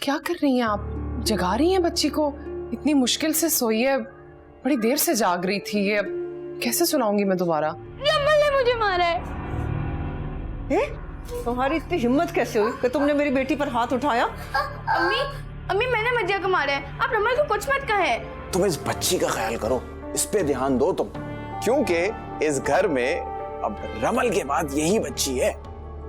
क्या कर रही हैं आप? जगा रही हैं बच्ची को? इतनी मुश्किल से सोई है, बड़ी देर से जाग रही थी ये, कैसे सुलाऊंगी मैं दोबारा? रमल ने मुझे मारा है। तुम्हारी इतनी हिम्मत कैसे हुई कि तुमने मेरी बेटी पर हाथ उठाया? अम्मी अम्मी मैंने मजिया को मारा है, आप रमल को कुछ मत कहें। तुम इस बच्ची का ख्याल करो, इस पे ध्यान दो तुम, क्योंकि इस घर में अब रमल के बाद यही बच्ची है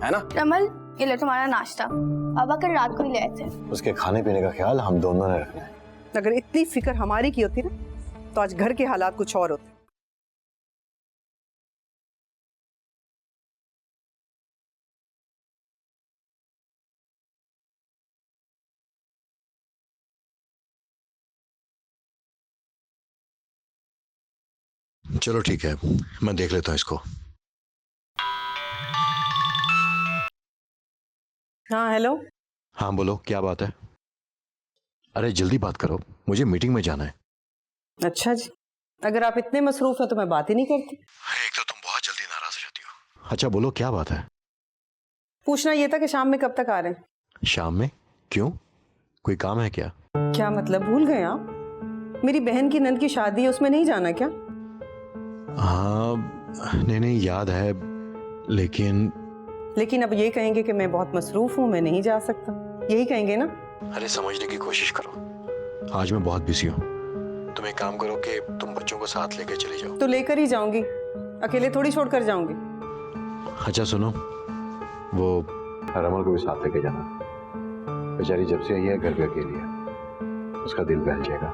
ना? रमल ये ले तुम्हारा नाश्ता, पापा कल रात को ही ले आए थे। उसके खाने पीने का ख्याल हम दोनों ने रखना है। अगर इतनी फिक्र हमारी की होती ना तो आज घर के हालात कुछ और होते। चलो ठीक है, मैं देख लेता हूँ इसको। हाँ हेलो। हाँ बोलो, क्या बात है? अरे जल्दी बात करो, मुझे मीटिंग में जाना है। अच्छा जी, अगर आप इतने मसरूफ हैं तो मैं बात ही नहीं करती। एक तो तुम बहुत जल्दी नाराज हो जाती हो। अच्छा बोलो, क्या बात है? पूछना ये था कि शाम में कब तक आ रहे हैं? शाम में? क्यों, कोई काम है क्या? क्या मतलब, भूल गए आप? मेरी बहन की नंद की शादी है, उसमें नहीं जाना क्या? हाँ नहीं याद है, लेकिन अब ये कहेंगे कि मैं बहुत मसरूफ हूँ, मैं नहीं जा सकता, यही कहेंगे ना? अरे समझने की कोशिश करो, आज मैं बहुत बिजी हूँ। तुम एक काम करो कि तुम बच्चों को साथ लेके चली जाओ। तो लेकर ही जाऊंगी, अकेले थोड़ी छोड़कर जाऊंगी। अच्छा सुनो, वो रमल को भी साथ लेके जाना, बेचारी जब से आई है घर पे अकेली है, उसका दिल बहल जाएगा।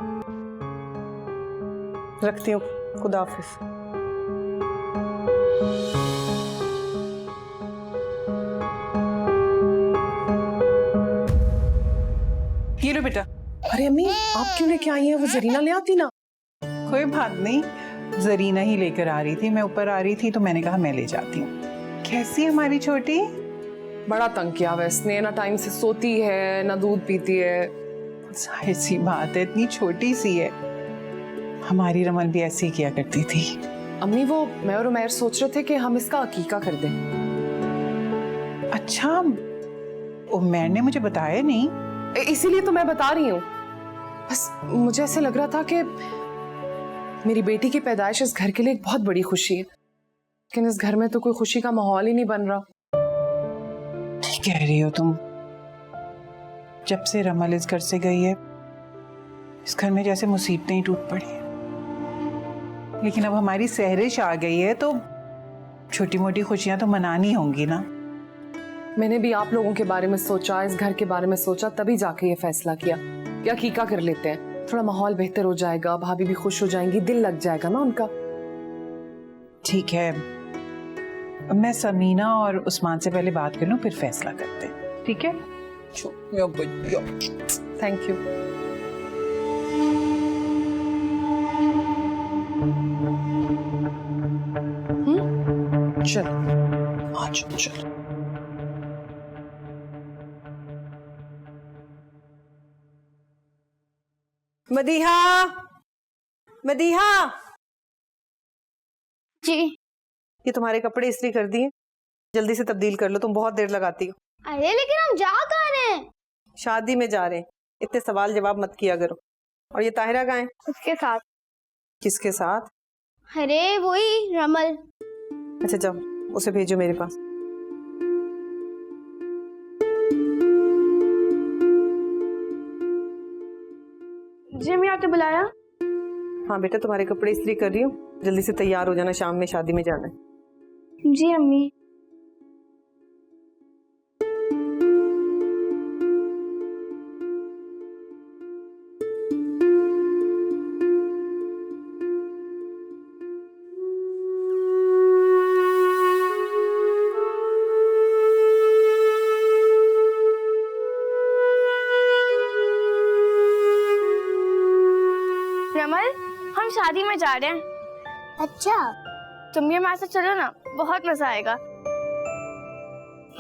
रखती हूँ, खुदा हाफिज। ये लो बेटा। अरे अम्मी, आप क्यों लेके आई हैं? वो जरीना ले आती ना। कोई बात नहीं, जरीना ही लेकर आ रही थी, मैं ऊपर आ रही थी तो मैंने कहा मैं ले जाती हूँ। कैसी है हमारी छोटी? बड़ा तंग किया हुआ है इसने, ना टाइम से सोती है ना दूध पीती है। जाहिर सी बात है, इतनी छोटी सी है। हमारी रमल भी ऐसे ही किया करती थी। अम्मी वो मैं और उमैर सोच रहे थे कि हम इसका अकीका कर दें। अच्छा, उमैर ने मुझे बताया नहीं। इसीलिए तो मैं बता रही हूँ। बस मुझे ऐसे लग रहा था कि मेरी बेटी की पैदाइश इस घर के लिए एक बहुत बड़ी खुशी है, लेकिन इस घर में तो कोई खुशी का माहौल ही नहीं बन रहा। ठीक कह रही हो तुम। जब से रमल इस घर से गई है, इस घर में जैसे मुसीबतें ही टूट पड़ी हैं। लेकिन अब हमारी सहरिश आ गई है तो छोटी मोटी खुशियां तो मनानी होंगी ना। मैंने भी आप लोगों के बारे में सोचा, इस घर के बारे में सोचा, तभी जाके ये फैसला किया कि अकीका कर लेते हैं। थोड़ा माहौल बेहतर हो जाएगा, भाभी भी खुश हो जाएंगी, दिल लग जाएगा ना उनका। ठीक है, अब मैं समीना और उस्मान से पहले बात कर लूं, फिर फैसला करते हैं। ठीक है? Thank you. चलो आज चलो। मदीहा, मदीहा जी। ये तुम्हारे कपड़े इस्त्री कर दिए, जल्दी से तब्दील कर लो, तुम बहुत देर लगाती हो। अरे लेकिन हम जा कहाँ रहे हैं? शादी में जा रहे हैं, इतने सवाल जवाब मत किया करो। और ये ताहिरा कहाँ है? उसके साथ। किसके साथ? अरे वही रमल। अच्छा जाओ, उसे भेजो मेरे पास। जी मैं आपने बुलाया? हाँ बेटा, तुम्हारे कपड़े इस्त्री कर रही हूँ, जल्दी से तैयार हो जाना, शाम में शादी में जाना है। जी अम्मी। रमल, हम शादी में जा रहे हैं। अच्छा, तुम भी हमारे साथ चलो ना, बहुत मजा आएगा।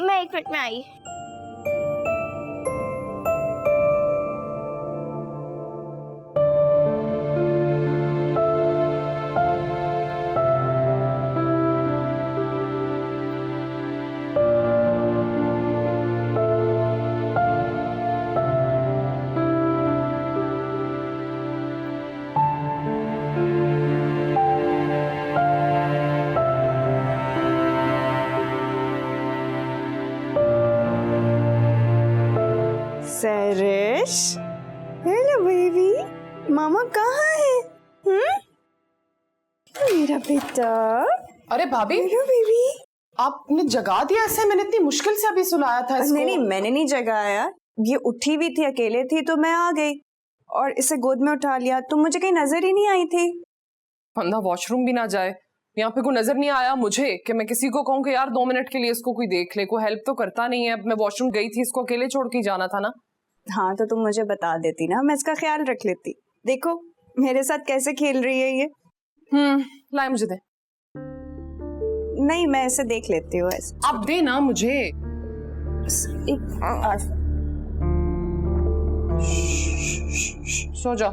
मैं 1 मिनट में आई। मामा कहाँ है? मेरा बेटा, अरे भाभी, मेरा बेबी। आपने जगा दिया ऐसे? मैंने इतनी मुश्किल से अभी सुलाया था इसको। नहीं, मैंने नहीं जगाया, ये उठी हुई थी, अकेले थी तो मैं आ गई और इसे गोद में उठा लिया। तुम मुझे कहीं नजर ही नहीं आई थी। बंदा वॉशरूम भी ना जाए, यहाँ पे कोई नजर नहीं आया मुझे कि मैं किसी को कहूँ कि यार 2 मिनट के लिए इसको कोई देख ले। कोई हेल्प तो करता नहीं है। मैं वॉशरूम गई थी, इसको अकेले छोड़ के जाना था ना। हाँ तो तुम मुझे बता देती ना, मैं इसका ख्याल रख लेती। देखो मेरे साथ कैसे खेल रही है ये। लाए मुझे दे। नहीं, मैं इसे देख लेती हूँ ऐसे। आप दे ना मुझे। सो जा।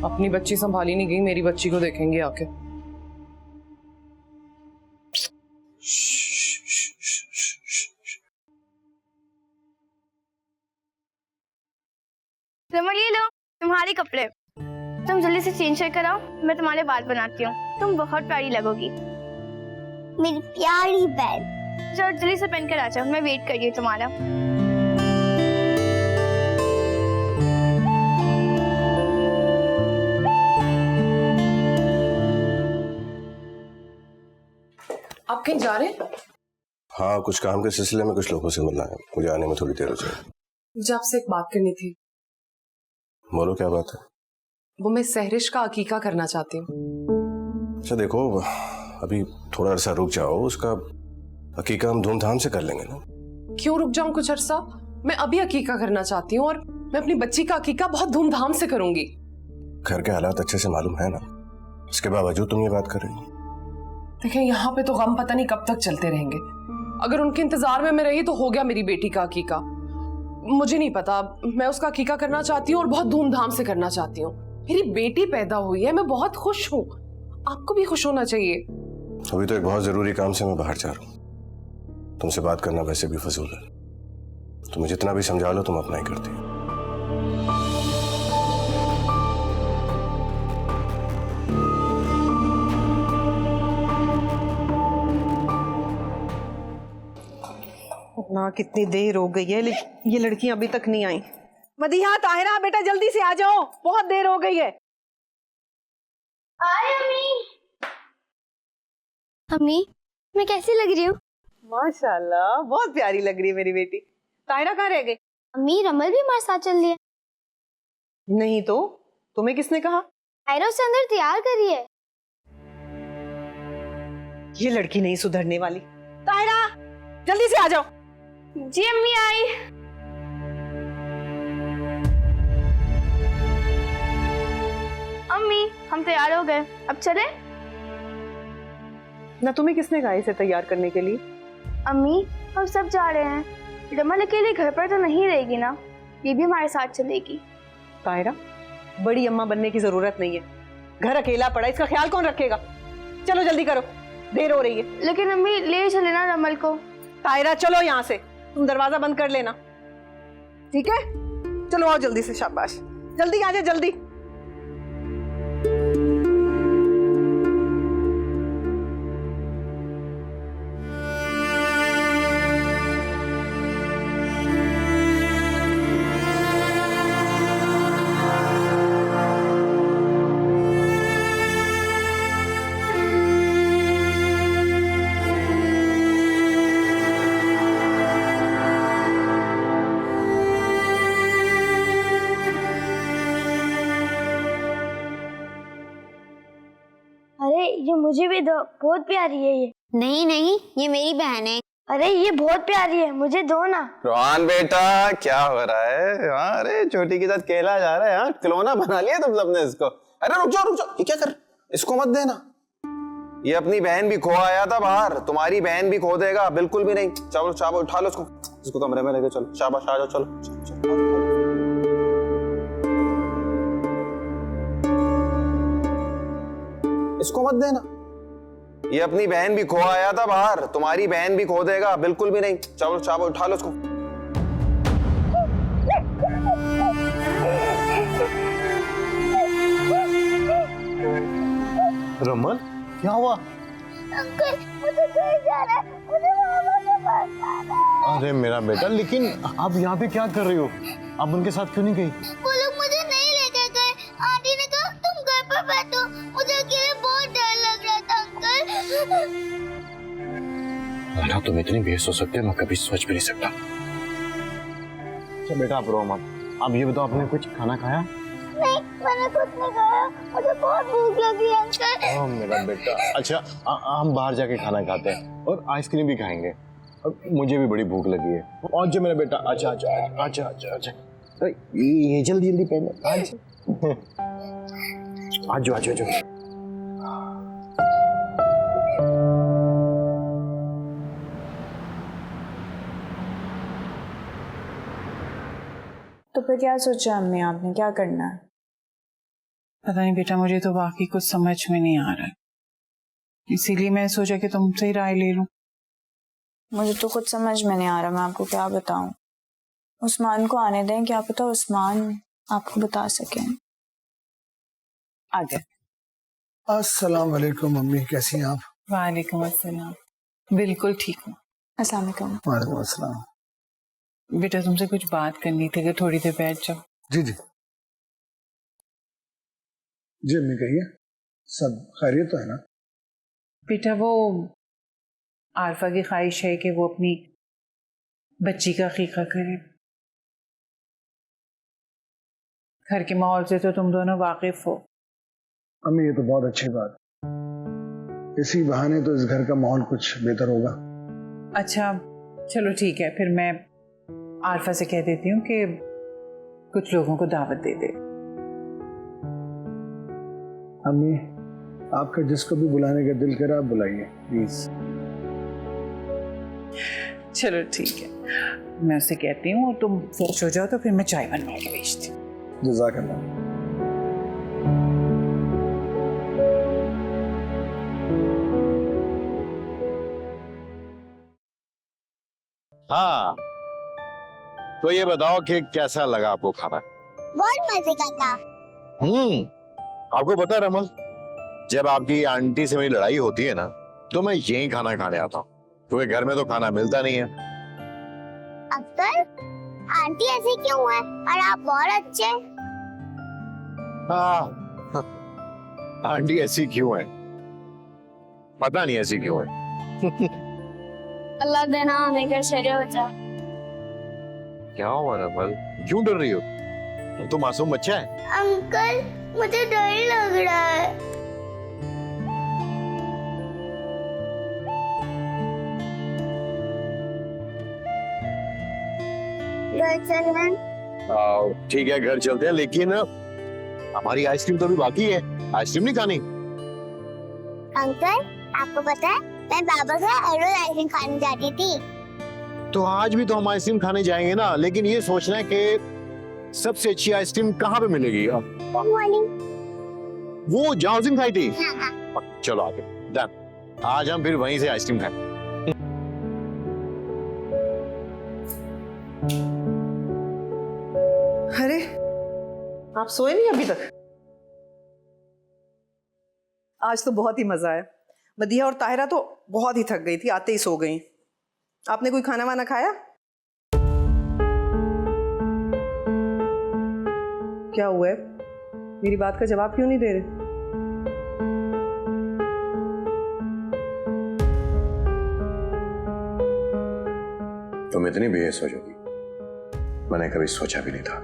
अपनी बच्ची संभाली नहीं गई, मेरी बच्ची को देखेंगे आके। रमल ये लो तुम्हारे कपड़े, तुम जल्दी से चेंज कराओ, मैं तुम्हारे बाल बनाती हूँ। तुम बहुत प्यारी लगोगी मेरी प्यारी बहन। चलो जल्दी से पहन कर आ जाओ, मैं वेट कर रही हूँ तुम्हारा। आप कहीं जा रहे हैं? हाँ, कुछ काम के सिलसिले में कुछ लोगों से मिलना है, मुझे आने में थोड़ी देर हो जाएगी। मुझे आपसे एक बात करनी थी। बोलो क्या बात है? वो मैं सहरिश का अकीका करना चाहती हूँ। अच्छा देखो, अभी थोड़ा अरसा रुक जाओ, उसका अकीका हम धूमधाम से कर लेंगे ना। क्यों रुक जाऊं कुछ अरसा? मैं अभी अकीका करना चाहती हूँ और मैं अपनी बच्ची का अकीका बहुत धूमधाम से करूंगी। घर के हालात अच्छे से मालूम है ना, इसके बावजूद तुम ये बात कर रही हो। देखें, यहाँ पे तो गम पता नहीं कब तक चलते रहेंगे। अगर उनके इंतजार में मैं रही तो हो गया मेरी बेटी का अकीका। मुझे नहीं पता, मैं उसका अकीका करना चाहती हूँ और बहुत धूमधाम से करना चाहती हूँ। मेरी बेटी पैदा हुई है, मैं बहुत खुश हूँ। आपको भी खुश होना चाहिए। अभी तो एक बहुत जरूरी काम से मैं बाहर जा रहा हूँ, तुमसे बात करना वैसे भी फजूल है। तुम्हें जितना भी समझा लो तुम अपना ही करती हो। ना कितनी देर हो गई है, लेकिन ये लड़कियां अभी तक नहीं आई। मदीहा, ताहिरा, बेटा जल्दी से आ जाओ, बहुत देर हो गई है। अम्मी मैं कैसी लग रही हूँ? माशाल्लाह, बहुत प्यारी लग रही है मेरी बेटी। ताहिरा कहाँ रह गई? अम्मी रमल भी हमारे साथ चल रही है। नहीं तो तुम्हें किसने कहा? ताहिरा उसे अंदर तैयार कर रही है। ये लड़की नहीं सुधरने वाली। ताहिरा जल्दी से आ जाओ। जी अम्मी आई। अम्मी हम तैयार हो गए, अब चले? ना तुम्हें किसने कहा इसे तैयार करने के लिए? अम्मी हम सब जा रहे हैं, रमल अकेले घर पर तो नहीं रहेगी ना, ये भी हमारे साथ चलेगी। ताहिरा, बड़ी अम्मा बनने की जरूरत नहीं है। घर अकेला पड़ा, इसका ख्याल कौन रखेगा? चलो जल्दी करो, देर हो रही है। लेकिन अम्मी ले चले ना रमल को। ताहिरा चलो यहाँ से, तुम दरवाजा बंद कर लेना, ठीक है? चलो आओ जल्दी से, शाबाश, जल्दी आ जाओ जल्दी। अरे ये मुझे भी दो, बहुत प्यारी है ये। नहीं नहीं, ये मेरी बहन है। अरे ये बहुत प्यारी है, मुझे दो ना। रोहान बेटा क्या हो रहा है? हाँ, अरे छोटी के साथ खेला जा रहा है। हाँ, खिलौना बना लिया तुम सबने इसको। अरे रुक जाओ, ये क्या कर, इसको मत देना। ये अपनी बहन भी खो आया था बाहर, तुम्हारी बहन भी खो देगा, बिल्कुल भी नहीं। चलो शाबाश, उठा लो इसको कमरे में लेके चलो। शाबाश, आ जाओ, चलो। इसको मत देना, ये अपनी बहन भी खो आया था बाहर, तुम्हारी बहन भी खो देगा, बिल्कुल भी नहीं। चलो शाबाश, उठा लो इसको। रमल क्या हुआ? अंकल मुझे घर जाना है, मुझे मामा के पास जाना है। अरे मेरा बेटा, लेकिन आप यहाँ पे क्या कर रही हो? आप उनके साथ क्यों नहीं गई? वो लोग मुझे नहीं लेकर गए। आंटी ने कहा तुम घर पर बैठो। मुझे अकेले बहुत डर लग रहा था अंकल। ताहिरा, तुम इतनी बेहोश हो सकते हो, मैं कभी सोच भी नहीं सकता। अच्छा बेटा, आप रो मत। आप ये बताओ, आपने कुछ खाना खाया? नहीं, मैंने कुछ नहीं खाया। मुझे बहुत भूख लगी है अंकल। ओह मेरा बेटा। अच्छा, हम बाहर जाके खाना खाते हैं और आइसक्रीम भी खाएंगे। मुझे भी बड़ी भूख लगी है। और जो मेरा बेटा, अच्छा अच्छा अच्छा अच्छा अच्छा, ये जल्दी जल्दी पहनो। आज आज आज तो फिर क्या सोचा अम्मी आपने, क्या करना है? पता नहीं बेटा, मुझे तो बाकी कुछ समझ में नहीं आ रहा है, इसीलिए मैं सोचा कि तुमसे ही राय ले लूं। मुझे तो कुछ समझ में नहीं आ रहा, मैं आपको क्या बताऊं। उस्मान को आने दें, क्या पता उस्मान आपको बता सके। आ गए। अस्सलाम वालेकुम मम्मी, कैसी हैं आप? वालेकुम अस्सलाम, बिल्कुल ठीक हूँ। अस्सलाम वालेकुम। वालेकुम अस्सलाम। बेटा तुमसे कुछ बात करनी थी, कि थोड़ी देर बैठ जाओ। जी जी जी अम्मी कहिए, सब खैरियत तो है ना? बेटा वो आरफा की ख्वाहिश है कि वो अपनी बच्ची का अकीका करे। घर के माहौल से तो तुम दोनों वाकिफ हो। अम्मी ये तो बहुत अच्छी बात, इसी बहाने तो इस घर का माहौल कुछ बेहतर होगा। अच्छा चलो ठीक है, फिर मैं आरफा से कह देती हूँ कि कुछ लोगों को दावत दे दे। अम्मी आपका जिसको भी बुलाने का दिल करे आप बुलाइए प्लीज। चलो ठीक है, मैं उसे कहती हूँ, तुम फ्रेश हो जाओ तो फिर मैं चाय बनवा के भेजती हूँ। जज़ाकल्लाह। हाँ, तो ये बताओ कि कैसा लगा आपको खाना? बहुत मजे का था। आपको पता है रमल, जब आपकी आंटी से मेरी लड़ाई होती है ना, तो मैं यही खाना खाने आता हूँ, क्योंकि घर में तो खाना मिलता नहीं है। अक्सर आंटी ऐसी क्यों है और आप बहुत अच्छे? हाँ, आंटी ऐसी क्यों है, पता नहीं ऐसी क्यों है। अल्लाह देना हमें सही हो जाए। क्या हुआ रमल, क्यों डर रही हो? तो मासूम बच्चा है। अंकल मुझे डर लग रहा है। घर चलें? ठीक है घर चलते हैं, लेकिन हमारी आइसक्रीम तो अभी बाकी है। आइसक्रीम नहीं खानी? अंकल आपको पता है मैं बाबा का रोज आइसक्रीम खाने जाती थी। तो आज भी तो हम आइसक्रीम खाने जाएंगे ना, लेकिन ये सोचना है कि सबसे अच्छी आइसक्रीम कहाँ पे मिलेगी। वो जहाँ उस दिन खाई थी। चलो आगे डन, आज हम फिर वहीं से आइसक्रीम खाएं। अरे आप सोए नहीं अभी तक? आज तो बहुत ही मजा आया। मदिया और ताहिरा तो बहुत ही थक गई थी, आते ही सो गई। आपने कोई खाना वाना खाया? क्या हुआ है, मेरी बात का जवाब क्यों नहीं दे रहे? तुम इतनी बेहस हो जाओगी, मैंने कभी सोचा भी नहीं था।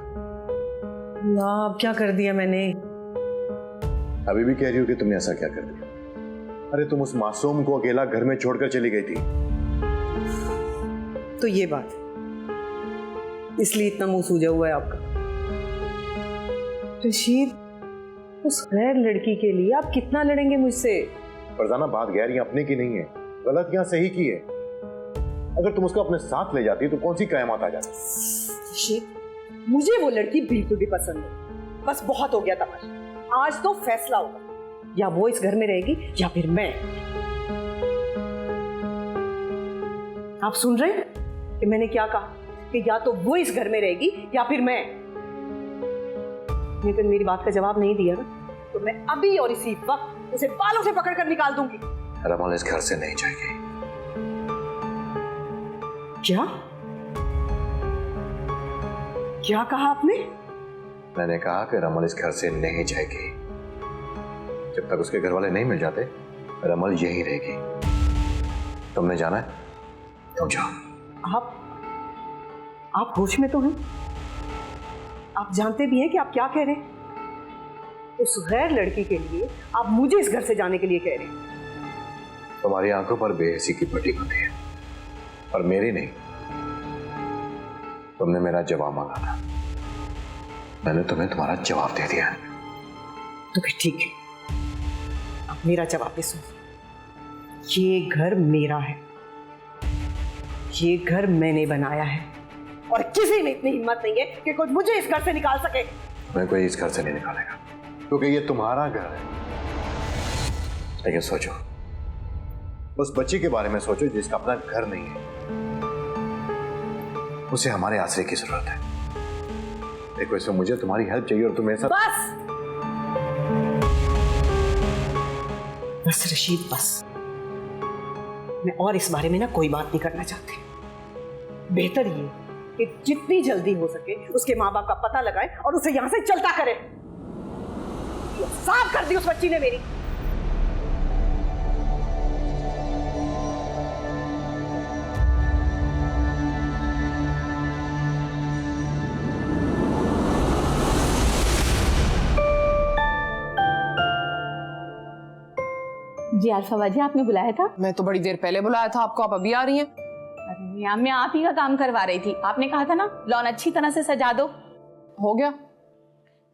ना अब क्या कर दिया मैंने? अभी भी कह रही हो कि तुमने ऐसा क्या कर दिया? अरे तुम उस मासूम को अकेला घर में छोड़कर चली गई थी। तो ये बात, इसलिए इतना मुंह सूजा हुआ है आपका। रशीद, उस गैर लड़की के लिए आप कितना लड़ेंगे मुझसे? फरजाना बात गैर ये अपने की नहीं है, गलत यहाँ सही की है। अगर तुम उसको अपने साथ ले जाती तो कौन सी कयामत आ जाती। रशीद, मुझे वो लड़की बिल्कुल भी पसंद नहीं। बस बहुत हो गया तमाशा। आज तो फैसला होगा, या वो इस घर में रहेगी या फिर मैं। आप सुन रहे हैं कि मैंने क्या कहा? कि या तो वो इस घर में रहेगी या फिर मैं। लेकिन मेरी बात का जवाब नहीं दिया ना, तो मैं अभी और इसी वक्त उसे बालों से पकड़कर निकाल दूंगी। रमल इस घर से नहीं जाएगी। क्या क्या कहा आपने? मैंने कहा कि रमल इस घर से नहीं जाएगी। जब तक उसके घर वाले नहीं मिल जाते रमल यहीं रहेगी। तुमने जाना है तो जाओ। आप होश में तो हैं? आप जानते भी हैं कि आप क्या कह रहे हैं? उस गैर लड़की के लिए आप मुझे इस घर से जाने के लिए कह रहे हैं? तुम्हारी आंखों पर बेहसी की पट्टी बंधी है, पर मेरी नहीं। तुमने मेरा जवाब मांगा था, मैंने तुम्हें तुम्हारा जवाब दे दिया। तो फिर ठीक है, अब मेरा जवाब भी सुन। ये घर मेरा है, ये घर मैंने बनाया है और किसी में इतनी हिम्मत नहीं है कि कोई मुझे इस घर से निकाल सके। मैं कोई इस घर से नहीं निकालेगा, क्योंकि ये तुम्हारा घर है। लेकिन सोचो, उस बच्ची के बारे में सोचो जिसका अपना घर नहीं है। उसे हमारे आश्रय की जरूरत है। देखो, इसमें मुझे तुम्हारी हेल्प चाहिए और तुम्हें सब। बस रशीद, बस। मैं और इस बारे में ना कोई बात नहीं करना चाहती। बेहतर ये कि जितनी जल्दी हो सके उसके माँ बाप का पता लगाए और उसे यहां से चलता करे। साफ कर दी उस बच्ची ने मेरी। जी अल्फा जी, आपने बुलाया था? मैं तो बड़ी देर पहले बुलाया था आपको, आप अभी आ रही हैं? अरे यार, मैं आप ही का काम करवा रही थी। आपने कहा था ना लॉन अच्छी तरह से सजा दो। हो गया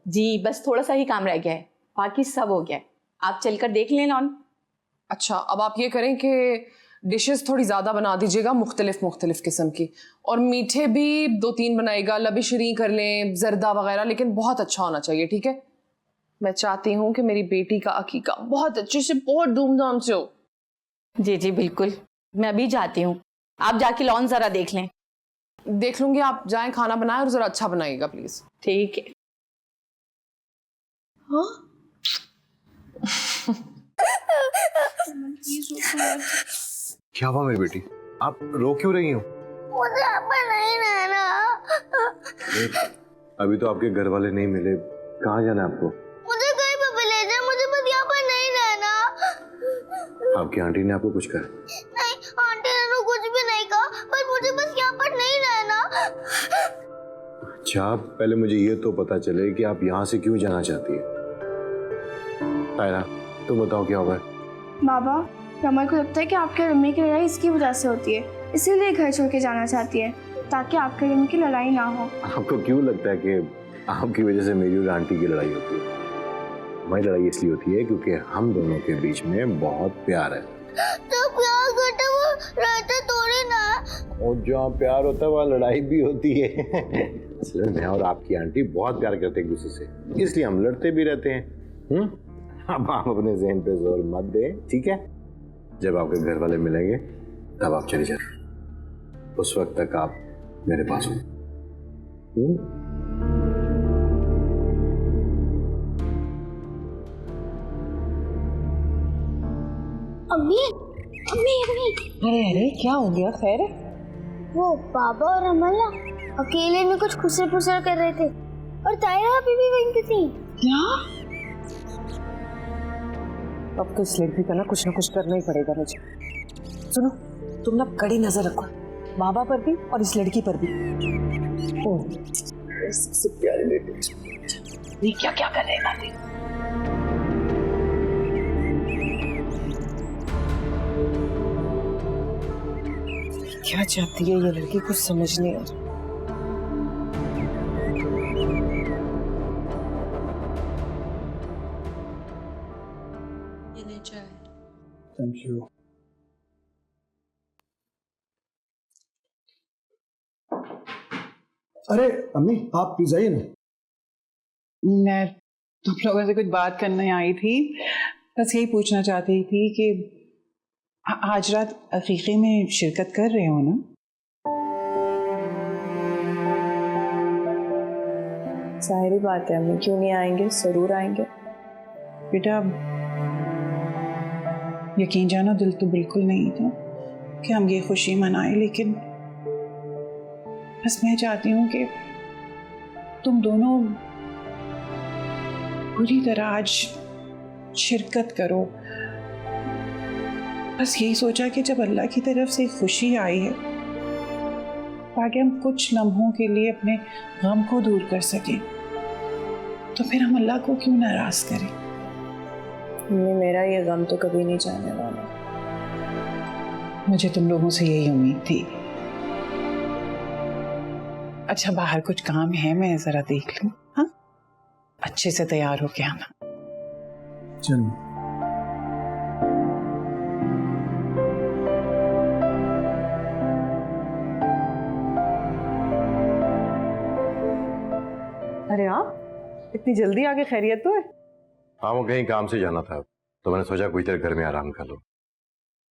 जी, बस थोड़ा सा ही काम रह गया है, बाकी सब हो गया है। आप चलकर देख लें लॉन। अच्छा, अब आप ये करें कि डिशेस थोड़ी ज़्यादा बना दीजिएगा, मुख्तलिफ किस्म की, और मीठे भी 2-3 बनाइएगा। लबिशरी कर लें, जर्दा वगैरह, लेकिन बहुत अच्छा होना चाहिए, ठीक है? मैं चाहती हूँ कि मेरी बेटी का अकीका बहुत अच्छे से, बहुत धूमधाम से हो। जी जी बिल्कुल, मैं अभी जाती हूँ। आप जाके लॉन जरा देख लें। देख लूंगी, आप जाएं, खाना बनाएं और जरा अच्छा बनाइएगा प्लीज। ठीक है। हाँ क्या हुआ मेरी बेटी, आप रो क्यों रही हो? मुझे यहाँ पर नहीं रहना। अभी तो आपके घर वाले नहीं मिले, कहाँ जाना है आपको? मुझे कहीं पे भी ले जाए, मुझे बस यहाँ पर नहीं रहना। आपकी आंटी ने आपको कुछ कहा? नहीं, आंटी ने तो कुछ भी नहीं कहा, पर मुझे बस यहाँ पर नहीं रहना। अच्छा, पहले मुझे ये तो पता चले कि आप यहाँ से क्यों जाना चाहती है। तायरा, तुम बताओ क्या हुआ? बाबा, रमल को लगता है कि आपके रम्मी की लड़ाई इसकी वजह से होती है, इसीलिए घर छोड़ के जाना चाहती है, ताकि आपके रम्मी की लड़ाई ना हो। आपको क्यों लगता है कि आपकी वजह से मेरी और आंटी की लड़ाई होती है? हमारी लड़ाई इसलिए होती है क्योंकि हम दोनों के बीच में बहुत प्यार है। तो प्यार करते वो रहते थोड़ी ना। और जहाँ प्यार होता है वहाँ लड़ाई भी होती है। असल में मैं और आपकी आंटी बहुत प्यार करते हैं एक दूसरे से, इसलिए हम लड़ते भी रहते हैं। अब आप अपने ज़हन पे जोर मत दें, ठीक है? जब आपके घर वाले मिलेंगे तब आप चले जाना, उस वक्त तक आप मेरे पास हो। अम्मी, अम्मी, अम्मी। अरे क्या हो गया? खैर है? वो बाबा और रमल ना अकेले में कुछ खुसर-फुसर कर रहे थे और तायरा अभी भी वहीं पे थी। क्या? अब तो इस लड़की का ना कुछ करना ही पड़ेगा मुझे। सुनो, तुम ना कड़ी नजर रखो, बाबा पर भी और इस लड़की पर भी। सबसे प्यारी बेटी, ये क्या क्या कर रहे हैं? क्या चाहती है ये लड़की, कुछ समझ नहीं आ रहा। Thank you. अरे अम्मी, आप प्लीज आइए ना। मैं तुम लोगों से कुछ बात करने आई थी, बस यही पूछना चाहती थी कि आज रात अकीक़े में शिरकत कर रहे हो ना? जाहिर बात है अम्मी, क्यों नहीं आएंगे, जरूर आएंगे। बेटा यकीन जानो दिल तो बिल्कुल नहीं था कि हम ये खुशी मनाएं, लेकिन बस मैं चाहती हूँ कि तुम दोनों पूरी तरह आज शिरकत करो। बस यही सोचा कि जब अल्लाह की तरफ से खुशी आई है ताकि हम कुछ लम्हों के लिए अपने गम को दूर कर सकें, तो फिर हम अल्लाह को क्यों नाराज करें। मेरा ये गम तो कभी नहीं जाने वाला। मुझे तुम लोगों से यही उम्मीद थी। अच्छा, बाहर कुछ काम है, मैं जरा देख लूं। हाँ, अच्छे से तैयार होके आना। चलो। अरे आप इतनी जल्दी आके खैरियत तो है? हाँ, वो कहीं काम से जाना था तो मैंने सोचा कुछ देर घर में आराम कर लो।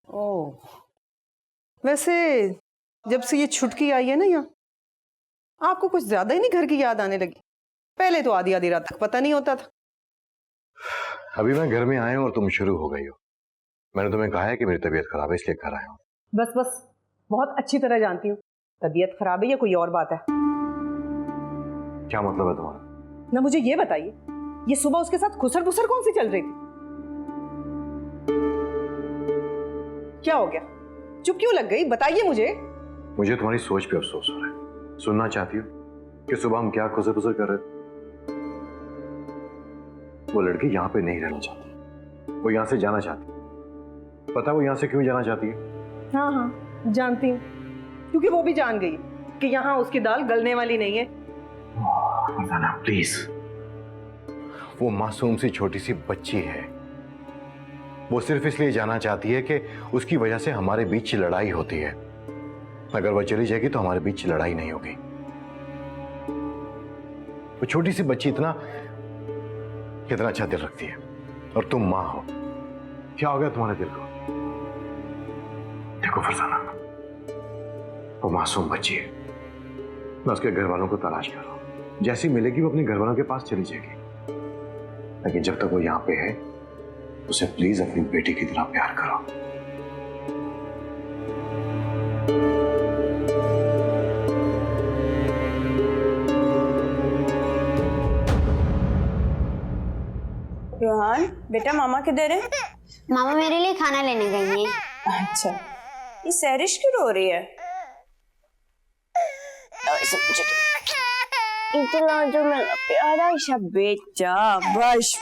ओह, वैसे जब से ये छुटकी आई है ना यहाँ, आपको कुछ ज्यादा ही नहीं घर की याद आने लगी? पहले तो आधी आधी रात तक पता नहीं होता था। अभी मैं घर में आया हूँ और तुम शुरू हो गई हो। मैंने तुम्हें कहा है कि मेरी तबीयत खराब है इसलिए घर आया हूँ। बस बस, बहुत अच्छी तरह जानती हूँ तबीयत खराब है या कोई और बात है। क्या मतलब है तुम्हारा? ना मुझे ये बताइए, ये सुबह उसके साथ खुसर बुसर कौन सी चल रही थी? क्या हो गया? चुप क्यों लग गई? बताइए मुझे। मुझे तुम्हारी सोच पे अफसोस हो रहा है। सुनना चाहती हो कि सुबह हम क्या खुसर बुसर कर रहे थे? वो लड़की यहाँ पे नहीं रहना चाहती, वो यहाँ से जाना चाहती है। पता वो यहाँ से क्यों जाना चाहती है? हाँ हाँ जानती हूँ, क्योंकि वो भी जान गई कि यहाँ उसकी दाल गलने वाली नहीं है। फरजाना प्लीज, वो मासूम सी छोटी सी बच्ची है। वो सिर्फ इसलिए जाना चाहती है कि उसकी वजह से हमारे बीच लड़ाई होती है। अगर वह चली जाएगी तो हमारे बीच लड़ाई नहीं होगी। वो छोटी सी बच्ची कितना अच्छा दिल रखती है, और तुम मां हो। क्या हो गया तुम्हारे दिल को? देखो फरजाना, वो मासूम बच्ची है। मैं उसके घर वालों को तलाश कर रहा हूं। जैसी मिलेगी वो अपने घर वालों के पास चली जाएगी, लेकिन जब तक वो यहां पे है उसे प्लीज अपनी बेटी की तरह प्यार करो। रोहान बेटा, मामा किधर है? मामा मेरे लिए खाना लेने गई हैं। अच्छा, ये सैरिश क्यों रो रही है? इतना जो मेरा प्यारा सा बेटा, बस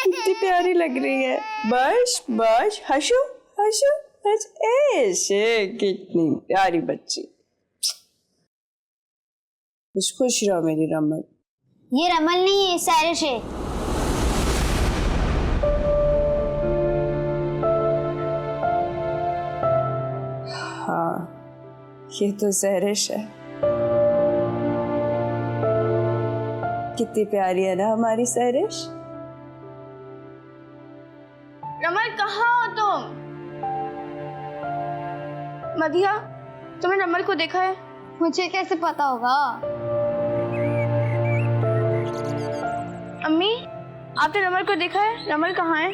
कितनी प्यारी लग रही है। बस बस हंसो हंसो हंस, ऐसे कितनी प्यारी बच्ची। बस खुश रहो मेरी रमल। ये रमल नहीं है, सैरिश है। हाँ, ये तो सैरिश है। कितनी प्यारी है ना हमारी सैरिश। रमल कहाँ हो तुम? मधिया, तुमने रमल को देखा है? मुझे कैसे पता होगा? अम्मी, आपने रमल को देखा है? रमल कहाँ है?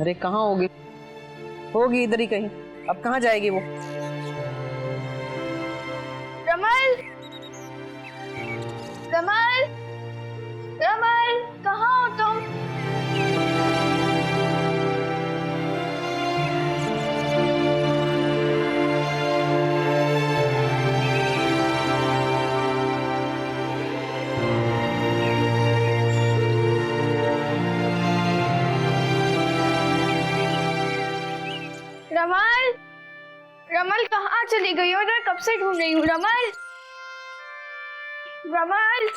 अरे कहाँ होगी? होगी इधर ही कहीं। अब कहाँ जाएगी वो? रमल, रमल, रमल, कहाँ हो तुम? रमल, रमल कहाँ चली गई हो? मैं कब से ढूंढ रही हूँ। रमल, रमल,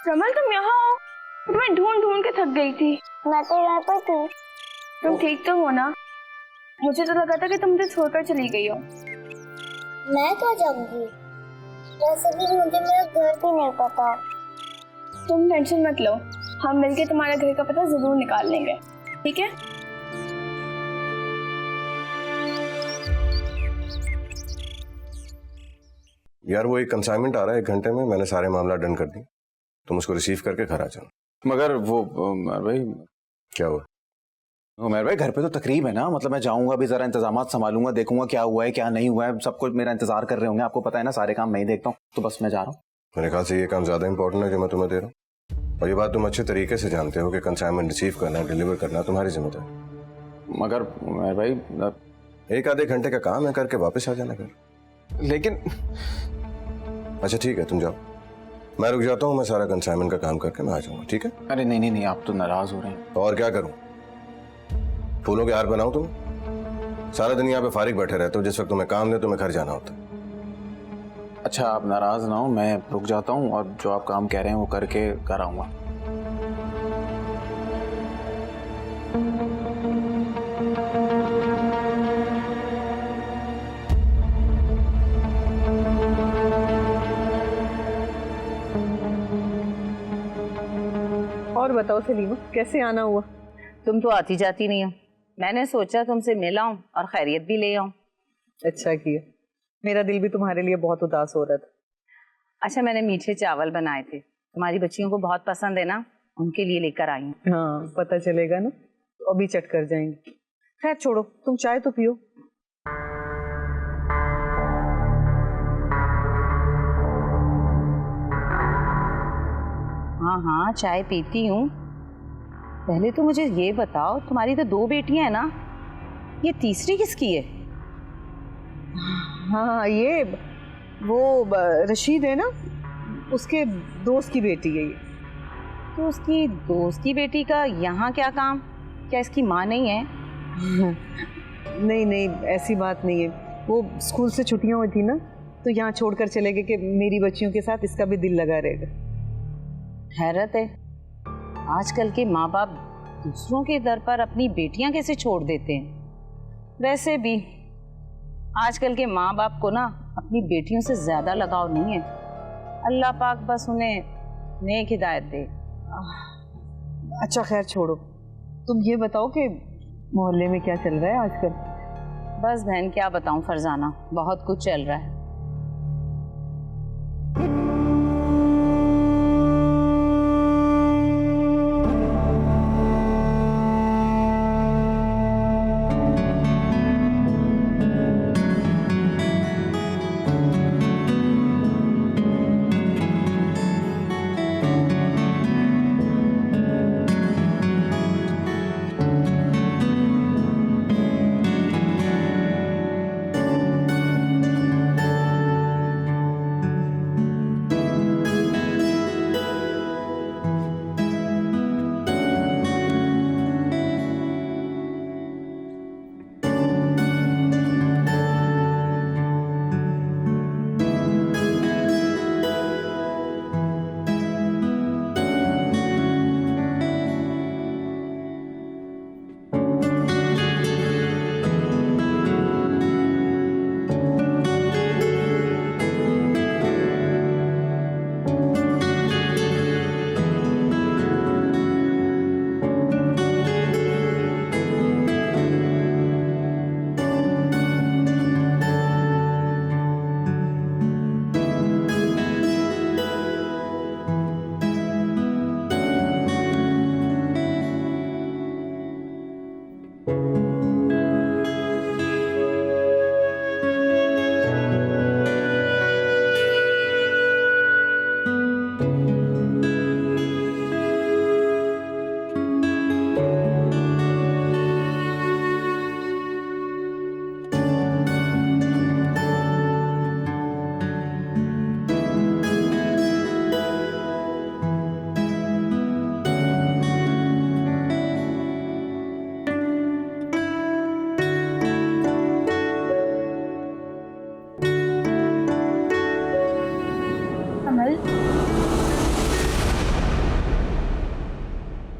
रमल तुम यहाँ हो? मैं ढूंढ ढूंढ के थक गई थी। मैं तो यहाँ पर थी। तुम ठीक तो हो ना? मुझे तो लगा था कि तुम मुझे छोड़कर चली गई हो। मैं कहाँ जाऊंगी? वैसे भी मुझे मेरा घर भी नहीं पता। तुम टेंशन मत लो, हम मिलके तुम्हारे घर का पता जरूर निकाल लेंगे, ठीक है? यार वो एक कंसाइनमेंट आ रहा है 1 घंटे में, मैंने सारे मामला डन कर दी। तुम उसको रिसीव करके घर आ जाओ। मगर वो भाई क्या हुआ? उमर भाई घर पे तो तकरीब है ना, मतलब मैं जाऊंगा भी, जरा इंतजामात संभालूंगा, देखूंगा क्या हुआ है क्या नहीं हुआ है, सब कुछ मेरा इंतजार कर रहे होंगे, आपको पता है ना सारे काम मैं ही देखता हूँ, तो बस मैं जा रहा हूँ। मेरे ख्याल से ये काम ज्यादा इंपॉर्टेंट है जो मैं तुम्हें दे रहा हूँ, और ये बात तुम अच्छे तरीके से जानते हो कि कंसाइनमेंट रिसीव करना, डिलीवर करना तुम्हारी जिम्मेदारी। मगर उमर भाई एक आधे घंटे का काम है, करके वापस आ जाना घर। लेकिन अच्छा ठीक है, तुम जाओ, मैं रुक जाता हूँ, मैं सारा कंसाइनमेंट का काम करके मैं आ जाऊंगा, ठीक है? अरे नहीं नहीं नहीं, आप तो नाराज हो रहे हैं। तो और क्या करूं, फूलों के हार बनाऊं? तुम सारा दिन यहाँ पे फारिग बैठे रहते हो, जिस वक्त तुम्हें काम दे तुम्हें घर जाना होता है। अच्छा आप नाराज ना हो, मैं रुक जाता हूँ और जो आप काम कह रहे हैं वो करके घर आऊंगा। और बताओ सलीमा, कैसे आना हुआ? तुम तो आती जाती नहीं हो, मैंने सोचा तुमसे मिल आऊं और खैरियत भी ले आऊं। अच्छा किया, मेरा दिल भी तुम्हारे लिए बहुत उदास हो रहा था। अच्छा मैंने मीठे चावल बनाए थे, तुम्हारी बच्चियों को बहुत पसंद है ना, उनके लिए लेकर आई हूं। हाँ पता चलेगा ना तो अभी चट कर जाएंगे। खैर छोड़ो, तुम चाय तो पियो। हाँ हाँ चाय पीती हूँ। पहले तो मुझे ये बताओ, तुम्हारी तो 2 बेटियां हैं ना, ये तीसरी किसकी है? हाँ ये वो रशीद है ना, उसके दोस्त की बेटी है ये। तो उसकी दोस्त की बेटी का यहाँ क्या काम? क्या इसकी माँ नहीं है? नहीं नहीं ऐसी बात नहीं है, वो स्कूल से छुट्टियां हुई थी ना तो यहाँ छोड़कर चले गए कि मेरी बच्चियों के साथ इसका भी दिल लगा रहेगा। हैरत है, आजकल के माँ बाप दूसरों के दर पर अपनी बेटियां कैसे छोड़ देते हैं। वैसे भी आजकल के माँ बाप को ना अपनी बेटियों से ज्यादा लगाव नहीं है। अल्लाह पाक बस उन्हें नेक हिदायत दे। अच्छा खैर छोड़ो, तुम ये बताओ कि मोहल्ले में क्या चल रहा है आजकल? बस बहन क्या बताऊं फरजाना, बहुत कुछ चल रहा है।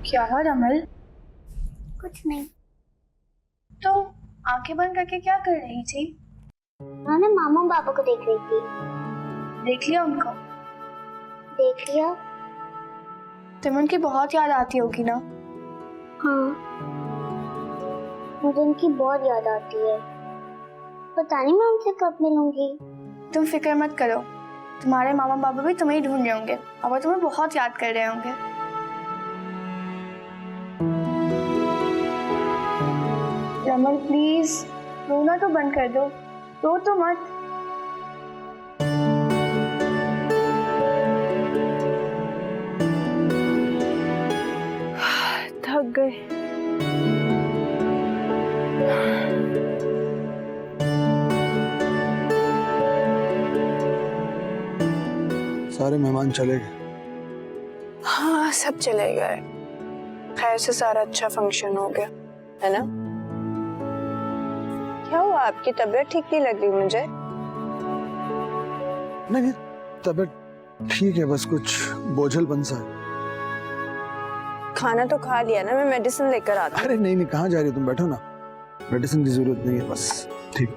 क्या हुआ रमल? कुछ नहीं। तो आंखें बंद करके क्या कर रही थी? मैं मामा पापा को देख रही थी। देख लिया उनको? देख लिया। तुम्हें उनकी बहुत याद आती होगी ना? हाँ मुझे उनकी बहुत याद आती है, पता नहीं मैं उनसे कब मिलूंगी। तुम फिक्र मत करो, तुम्हारे मामा पापा भी तुम्हें ढूंढ रहे होंगे और वो तुम्हें बहुत याद कर रहे होंगे। रमन प्लीज रोना तो बंद कर दो, रो तो मत। थक गए। सारे मेहमान चले गए? हाँ सब चले गए। खैर से सारा अच्छा फंक्शन हो गया है ना? क्या हुआ, आपकी तबीयत ठीक नहीं लग रही मुझे? नहीं, तबीयत ठीक है, बस कुछ बोझलपन सा है। खाना तो खा लिया ना, मैं मेडिसिन लेकर आता हूँ। अरे नहीं, कहाँ जा रही हो तुम? बैठो ना, मेडिसिन की जरूरत नहीं है, बस ठीक।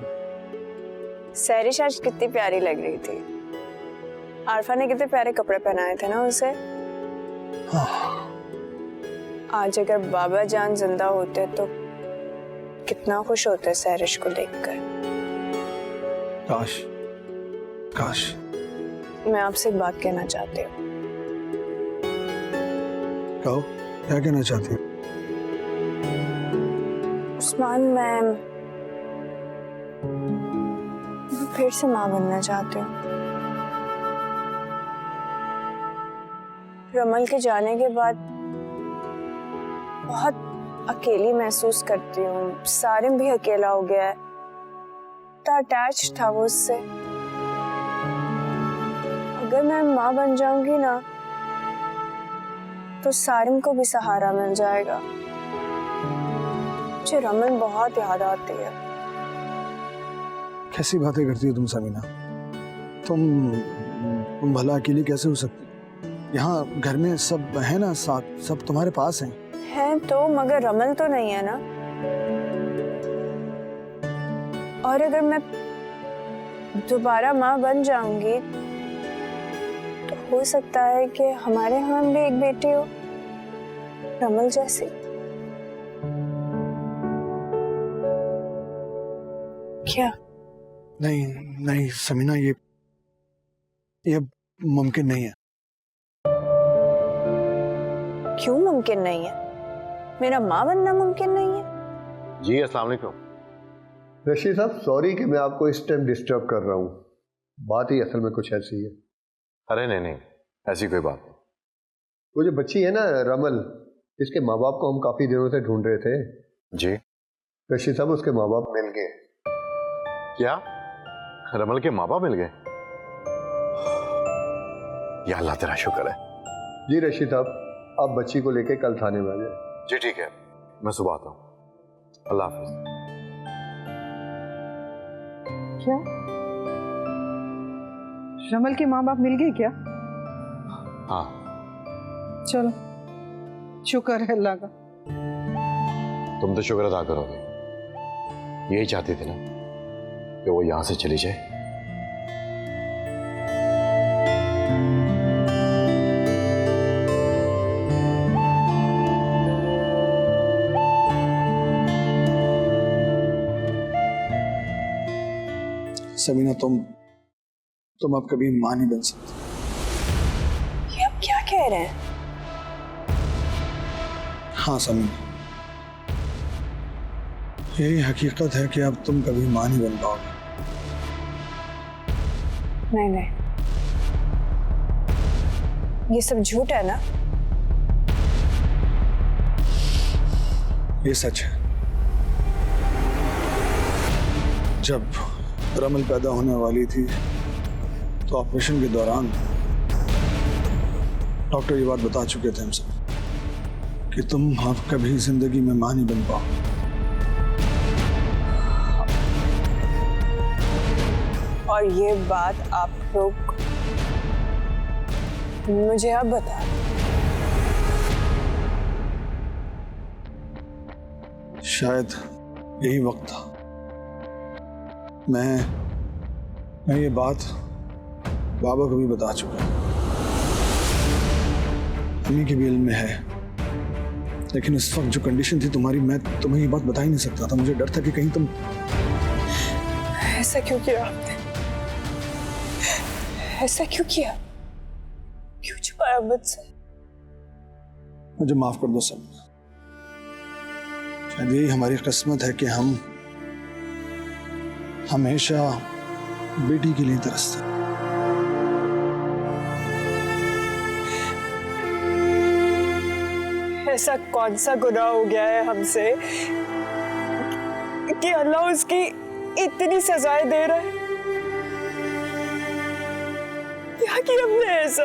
सैरिश आज कितनी प्यारी लग रही थी। आरफा ने कितने प्यारे कपड़े पहनाए थे ना उसे। हाँ। आज अगर बाबा जान जिंदा होते तो कितना खुश होते सैरिश को देखकर। काश काश। मैं आपसे एक बात कहना चाहती हूँ। कहो, क्या कहना चाहती हो? उस्मान, मैं फिर से माँ बनना चाहती हूँ। रमल के जाने के बाद बहुत अकेली महसूस करती हूँ। सारिम भी अकेला हो गया है। इतना अटैच था वो उससे। अगर मैं माँ बन जाऊंगी ना तो सारिम को भी सहारा मिल जाएगा। मुझे रमल बहुत याद आती है। कैसी बातें करती हो तुम समीना? तुम भला अकेली कैसे हो सकती? यहाँ घर में सब है ना साथ, सब तुम्हारे पास हैं तो, मगर रमल तो नहीं है ना। और अगर मैं दोबारा माँ बन जाऊंगी तो हो सकता है कि हमारे यहाँ भी एक बेटी हो, रमल जैसी। क्या? नहीं नहीं समीना, ये मुमकिन नहीं है। क्यों मुमकिन नहीं है? मेरा माँ बनना मुमकिन नहीं है? जी अस्सलाम वालेकुम। रशीद साहब, सॉरी कि मैं आपको इस टाइम डिस्टर्ब कर रहा हूँ। बात ही असल में कुछ ऐसी है। अरे नहीं, ऐसी कोई बात नहीं। वो जो बच्ची है ना रमल, इसके माँ बाप को हम काफी दिनों से ढूंढ रहे थे। जी रशीद साहब, उसके माँ बाप मिल गए। क्या? रमल के माँ बाप मिल गए? या अल्लाह तेरा शुक्र है। जी रशीद साहब, आप बच्ची को लेके कल थाने में आ जाए। जी ठीक है, मैं सुबह आता हूँ। अल्लाह हाफिज। क्या रमल के माँ बाप मिल गए क्या? हाँ। चलो, शुक्र है अल्लाह का। तुम तो शुक्र अदा करोगे। यही चाहती थी ना कि वो यहां से चली जाए। समीना, तुम अब कभी मां नहीं बन सकती। ये आप क्या कह रहे हैं? हाँ समीना, यही हकीकत है कि अब तुम कभी मां नहीं बन पाओगे। नहीं, ये सब झूठ है ना? ये सच है। जब रमल पैदा होने वाली थी तो ऑपरेशन के दौरान डॉक्टर ये बात बता चुके थे हमसे कि तुम अब कभी जिंदगी में मां नहीं बन पाओ। और ये बात आप लोग मुझे अब बता। शायद यही वक्त था। मैं ये बात बाबा को भी बता चुका। अम्मी के भी इल्म में है, लेकिन इस वक्त जो कंडीशन थी तुम्हारी, मैं तुम्हें ये बात बता ही नहीं सकता था। मुझे डर था कि कहीं तुम। ऐसा क्यों किया आपने? ऐसा क्यों किया? क्यों छुपाया मुझसे? मुझे माफ कर दो सब। शायद यही हमारी किस्मत है कि हम हमेशा बेटी के लिए तरसते हैं। ऐसा कौन सा गुनाह हो गया है हमसे कि अल्लाह उसकी इतनी सजाएं दे रहा है? क्या किया हमने ऐसा?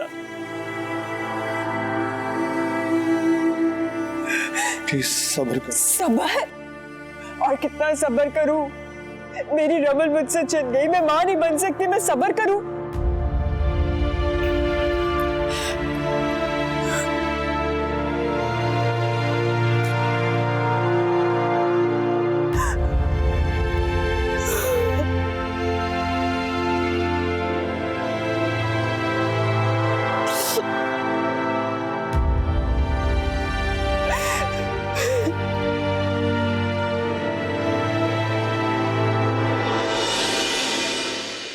प्लीज सब्र करो। सब्र? और कितना सब्र करूं? मेरी रमल मुझसे छिन गई, मैं मां नहीं बन सकती, मैं सब्र करूं?